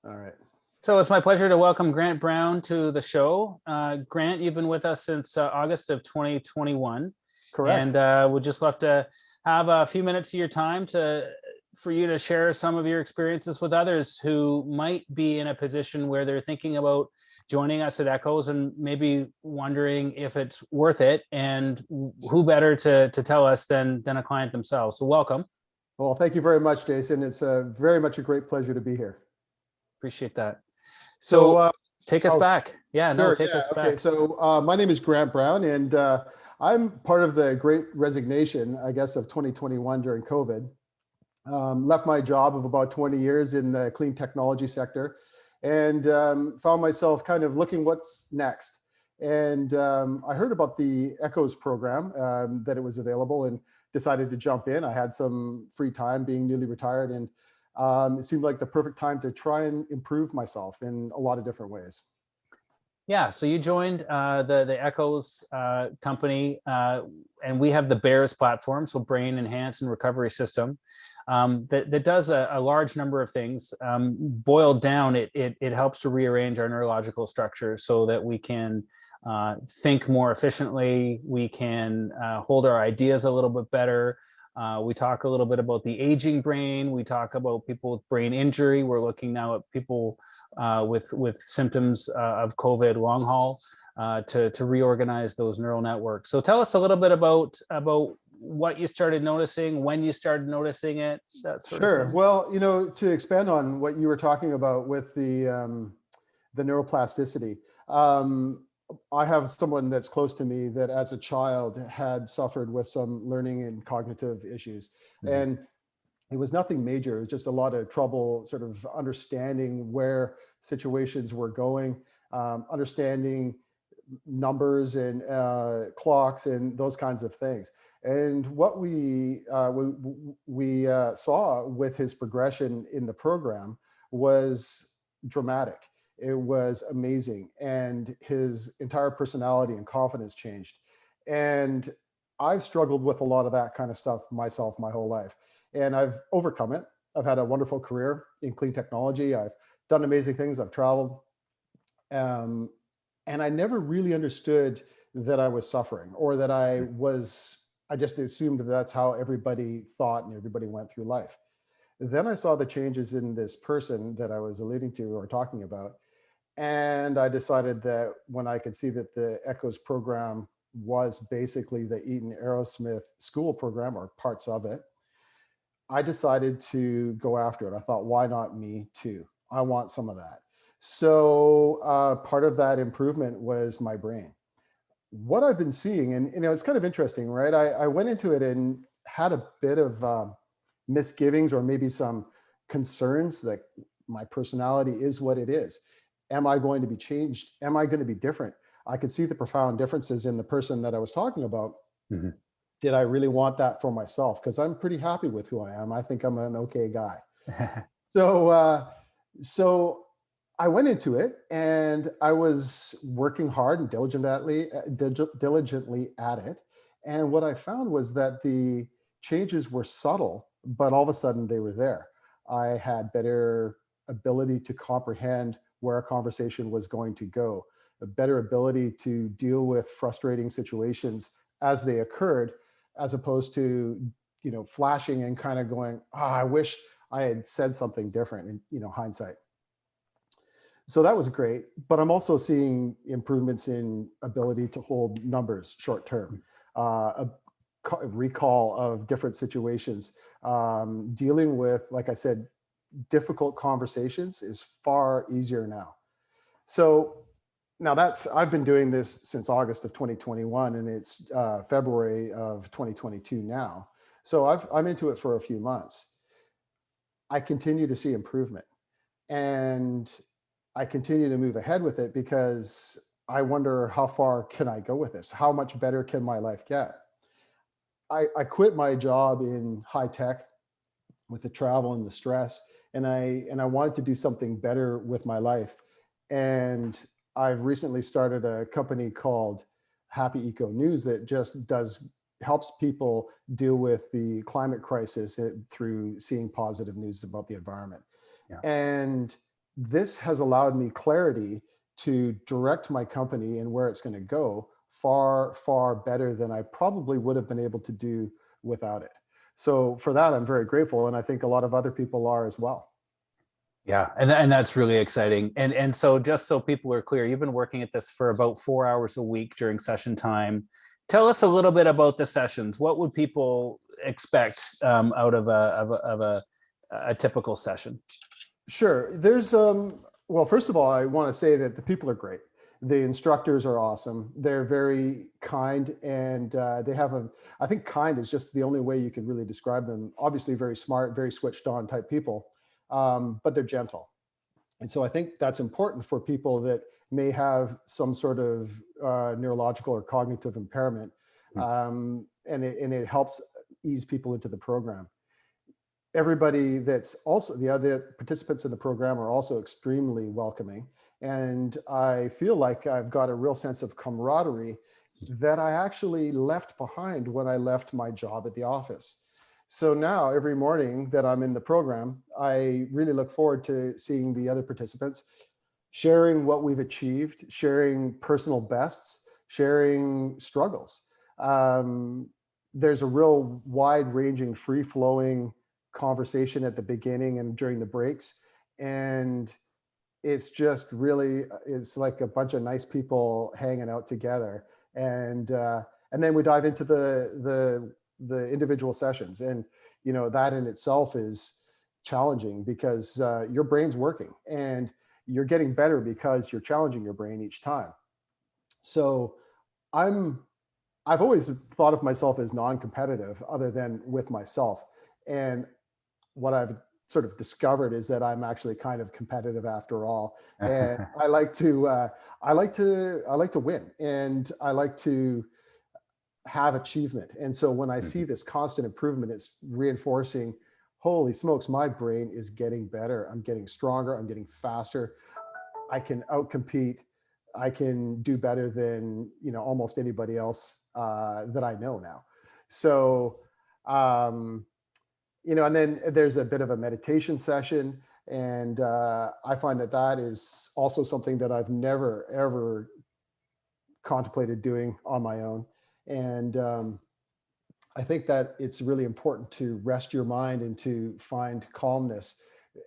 All right. So it's my pleasure to welcome Grant Brown to the show. Grant, you've been with us since August of 2021, Correct. and we'd just love to have a few minutes of your time for you to share some of your experiences with others who might be in a position where they're thinking about joining us at Echoes and maybe wondering if it's worth it. And who better to tell us than a client themselves? So welcome. Well, thank you very much, Jason. It's very much a great pleasure to be here. Appreciate that. So, So take us oh, back. Yeah, no, sure. take Yeah. us Okay. back. So, my name is Grant Brown, and I'm part of the Great Resignation, I guess, of 2021 during COVID. Left my job of about 20 years in the clean technology sector, and found myself kind of looking what's next. And I heard about the Echoes program, that it was available, and decided to jump in. I had some free time being newly retired, and it seemed like the perfect time to try and improve myself in a lot of different ways. Yeah, so you joined the Echoes company, and we have the Bears platform, so Brain Enhance and Recovery System, that does a large number of things. Boiled down, it helps to rearrange our neurological structure so that we can think more efficiently. We can hold our ideas a little bit better. We talk a little bit about the aging brain. We talk about people with brain injury. We're looking now at people with symptoms of COVID long haul to reorganize those neural networks. So tell us a little bit about what you started noticing, when you started noticing it, that sort of Sure. thing. Well, to expand on what you were talking about with the neuroplasticity, I have someone that's close to me that as a child had suffered with some learning and cognitive issues. Mhm. And it was nothing major. It was just a lot of trouble sort of understanding where situations were going, understanding numbers and clocks and those kinds of things. And what we saw with his progression in the program was dramatic. It was amazing, and his entire personality and confidence changed. And I've struggled with a lot of that kind of stuff myself my whole life, and I've overcome it. I've had a wonderful career in clean technology. I've done amazing things. I've traveled. Um, and I never really understood that I was suffering, or that I just assumed that that's how everybody thought and everybody went through life. Then I saw the changes in this person that I was alluding to or talking about. And I decided that when I could see that the Echoes program was basically the Eaton Aerosmith school program or parts of it, I decided to go after it. I thought, why not me too? I want some of that. So part of that improvement was my brain. What I've been seeing, and it's kind of interesting, right? I went into it and had a bit of misgivings or maybe some concerns that my personality is what it is. Am I going to be changed? Am I going to be different? I could see the profound differences in the person that I was talking about. Mhm. Did I really want that for myself? Because I'm pretty happy with who I am. I think I'm an okay guy. So, so I went into it and I was working hard and diligently at it. And what I found was that the changes were subtle, but all of a sudden they were there. I had better ability to comprehend where a conversation was going to go, a better ability to deal with frustrating situations as they occurred, as opposed to, flashing and kind of going, oh, I wish I had said something different in, hindsight. So that was great, but I'm also seeing improvements in ability to hold numbers short term, a recall of different situations, dealing with, like I said, difficult conversations is far easier now. So now I've been doing this since August of 2021, and it's February of 2022 now. So I'm into it for a few months. I continue to see improvement, and I continue to move ahead with it because I wonder, how far can I go with this? How much better can my life get? I quit my job in high tech with the travel and the stress, and I wanted to do something better with my life. And I've recently started a company called Happy Eco News that just helps people deal with the climate crisis through seeing positive news about the environment. Yeah. And this has allowed me clarity to direct my company and where it's going to go far, far better than I probably would have been able to do without it. So for that, I'm very grateful. And I think a lot of other people are as well. Yeah, and that's really exciting. And so just so people are clear, you've been working at this for about 4 hours a week during session time. Tell us a little bit about the sessions. What would people expect out of a typical session? Sure. Well, first of all, I want to say that the people are great. The instructors are awesome. They're very kind, and they have I think kind is just the only way you can really describe them. Obviously, very smart, very switched on type people, but they're gentle. And so I think that's important for people that may have some sort of neurological or cognitive impairment. And it helps ease people into the program. Everybody that's also the other participants in the program are also extremely welcoming. And I feel like I've got a real sense of camaraderie that I actually left behind when I left my job at the office. So now every morning that I'm in the program, I really look forward to seeing the other participants, sharing what we've achieved, sharing personal bests, sharing struggles. Um, there's a real wide ranging, free flowing conversation at the beginning and during the breaks. And it's just really, it's like a bunch of nice people hanging out together. And then we dive into the individual sessions. And, that in itself is challenging because your brain's working and you're getting better because you're challenging your brain each time. So I'm I've always thought of myself as non-competitive other than with myself. And what I've sort of discovered is that I'm actually kind of competitive after all. And I like to win, and I like to have achievement. And so when I see this constant improvement, it's reinforcing, holy smokes, my brain is getting better. I'm getting stronger. I'm getting faster. I can outcompete. I can do better than almost anybody else that I know now. So, um, and then there's a bit of a meditation session, and I find that that is also something that I've never ever contemplated doing on my own. And I think that it's really important to rest your mind and to find calmness.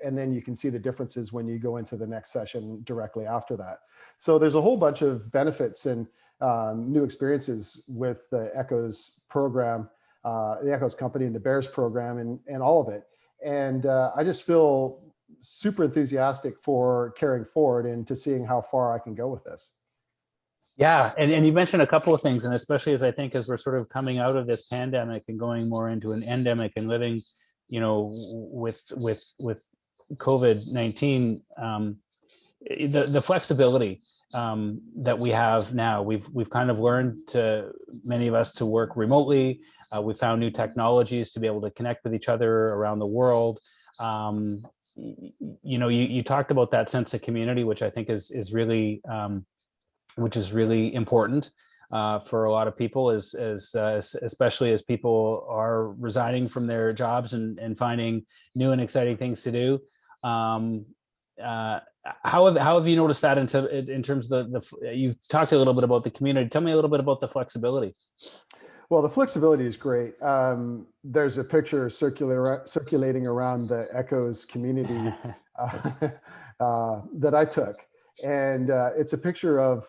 And then you can see the differences when you go into the next session directly after that. So there's a whole bunch of benefits and new experiences with the Echoes program, the Echoes company and the Bears program and all of it. And I just feel super enthusiastic for carrying forward and to seeing how far I can go with this. Yeah, and you mentioned a couple of things, and especially as we're sort of coming out of this pandemic and going more into an endemic and living, with COVID-19, the flexibility that we have now, we've kind of learned to many of us to work remotely. We found new technologies to be able to connect with each other around the world. You talked about that sense of community, which I think is really important for a lot of people, especially as people are resigning from their jobs and finding new and exciting things to do. How have you noticed that in terms of you've talked a little bit about the community. Tell me a little bit about the flexibility. Well, the flexibility is great. There's a picture circulating around the Echoes community that I took. And it's a picture of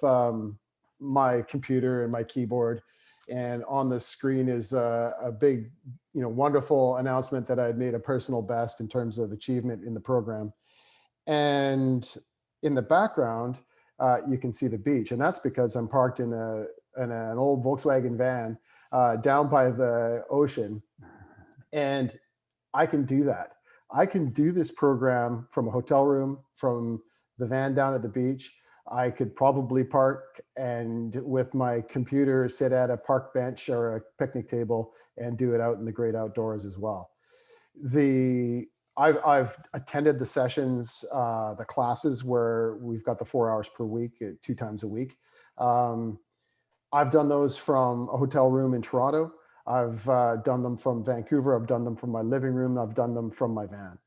my computer and my keyboard. And on the screen is a big, wonderful announcement that I had made a personal best in terms of achievement in the program. And in the background, you can see the beach. And that's because I'm parked in an old Volkswagen van down by the ocean. And I can do that. I can do this program from a hotel room, from the van down at the beach. I could probably park and with my computer sit at a park bench or a picnic table and do it out in the great outdoors as well. I've attended the sessions, the classes where we've got the 4 hours per week, 2 times a week. I've done those from a hotel room in Toronto. I've done them from Vancouver. I've done them from my living room. I've done them from my van.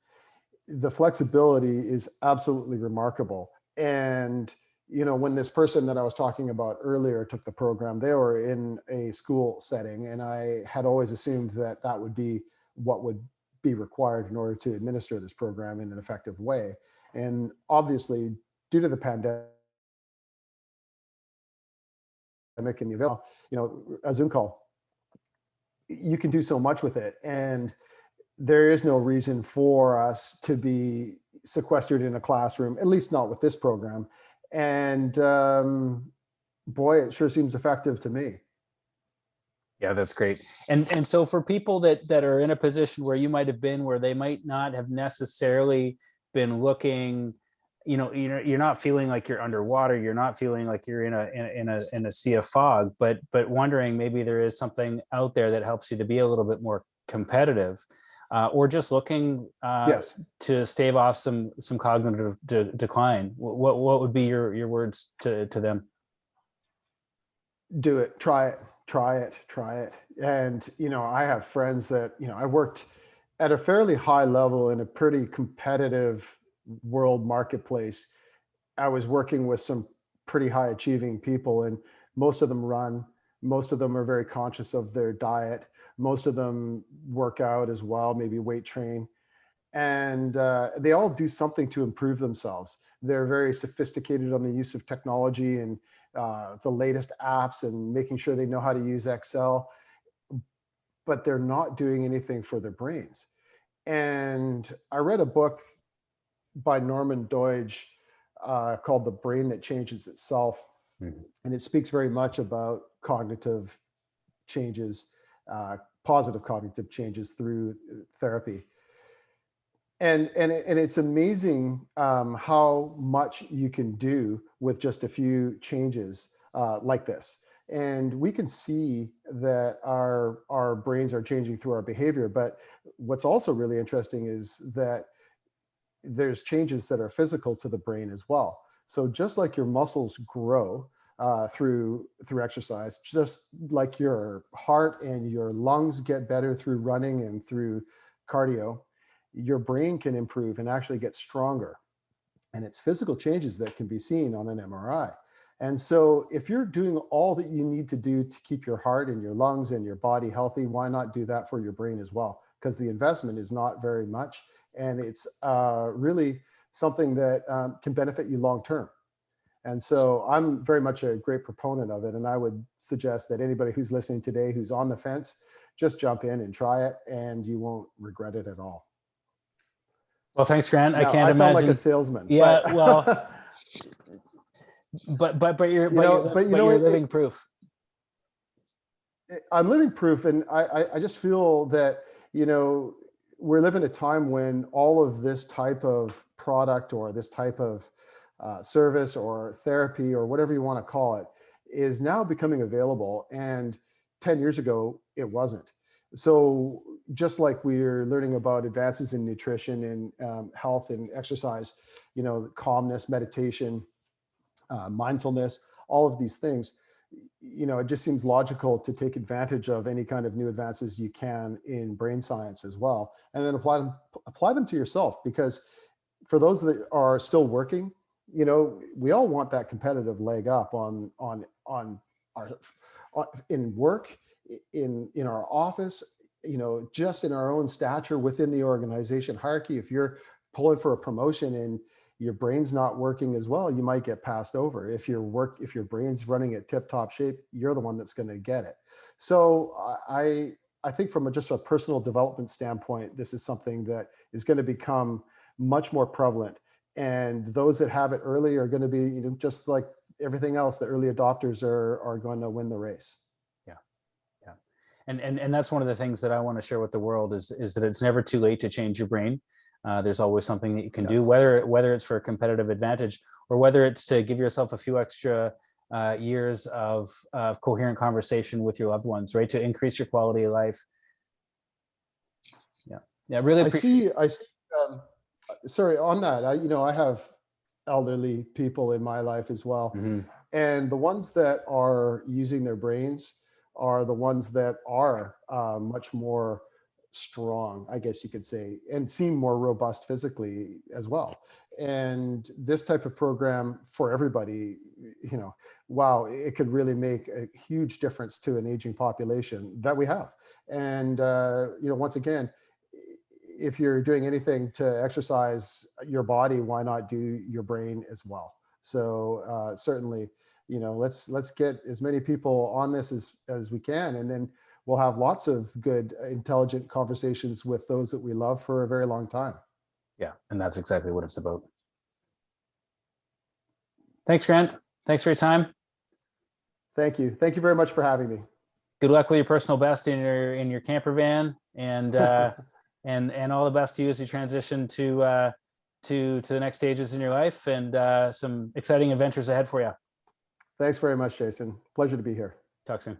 the flexibility is absolutely remarkable. And when this person that I was talking about earlier took the program, they were in a school setting, and I had always assumed that that would be what would be required in order to administer this program in an effective way. And obviously, due to the pandemic and the avail, a Zoom call, you can do so much with it. And there is no reason for us to be sequestered in a classroom, at least not with this program. And boy, it sure seems effective to me. Yeah, that's great. And so for people that are in a position where you might have been, where they might not have necessarily been looking, you're not feeling like you're underwater, you're not feeling like you're in a sea of fog, but wondering maybe there is something out there that helps you to be a little bit more competitive, or just looking Yes, to stave off some cognitive decline. What would be your words to them? do it, try it, try it, try it. And I have friends that I worked at a fairly high level in a pretty competitive world marketplace. I was working with some pretty high achieving people, and most of them run. Most of them are very conscious of their diet. Most of them work out as well, maybe weight train. And they all do something to improve themselves. They're very sophisticated on the use of technology and the latest apps and making sure they know how to use Excel, but they're not doing anything for their brains. And I read a book by Norman Doidge called The Brain That Changes Itself. Mhm. And it speaks very much about cognitive changes, positive cognitive changes through therapy. And it's amazing how much you can do with just a few changes like this. And we can see that our brains are changing through our behavior. But what's also really interesting is that there's changes that are physical to the brain as well. So just like your muscles grow through exercise, just like your heart and your lungs get better through running and through cardio, your brain can improve and actually get stronger. And it's physical changes that can be seen on an MRI. And so if you're doing all that you need to do to keep your heart and your lungs and your body healthy, why not do that for your brain as well? Because the investment is not very much, and it's really something that can benefit you long term. And so I'm very much a great proponent of it. And I would suggest that anybody who's listening today who's on the fence, just jump in and try it, and you won't regret it at all. Well, thanks, Grant. I Now, can't I sound like a imagine. salesman, Yeah, but well, but you're it, living proof. I'm living proof. And I just feel that, we're living a time when all of this type of product or this type of service or therapy or whatever you want to call it is now becoming available. And 10 years ago, it wasn't. So just like we're learning about advances in nutrition and health and exercise, calmness, meditation, mindfulness, all of these things, it just seems logical to take advantage of any kind of new advances you can in brain science as well, and then apply them to yourself. Because for those that are still working, we all want that competitive leg up on our in work, in our office, just in our own stature within the organization hierarchy. If you're pulling for a promotion and your brain's not working as well, you might get passed over. If your brain's running at tip top shape, you're the one that's going to get it. So I think from just a personal development standpoint, this is something that is going to become much more prevalent. And those that have it early are going to be, just like everything else, the early adopters are going to win the race. Yeah, yeah, and that's one of the things that I want to share with the world is that it's never too late to change your brain. There's always something that you can do, Yes. whether it's for a competitive advantage or whether it's to give yourself a few extra years of coherent conversation with your loved ones, right? To increase your quality of life. Yeah, yeah, really appreciate. I see. Sorry, on that, I have elderly people in my life as well. Mhm. And the ones that are using their brains are the ones that are much more strong, I guess you could say, and seem more robust physically as well. And this type of program for everybody, wow, it could really make a huge difference to an aging population that we have. And once again, if you're doing anything to exercise your body, why not do your brain as well? So certainly, let's get as many people on this as we can, and then we'll have lots of good, intelligent conversations with those that we love for a very long time. Yeah, and that's exactly what it's about. Thanks, Grant. Thanks for your time. Thank you. Thank you very much for having me. Good luck with your personal best in your camper van, and and all the best to you as you transition to the next stages in your life, and some exciting adventures ahead for you. Thanks very much, Jason. Pleasure to be here. Talk soon.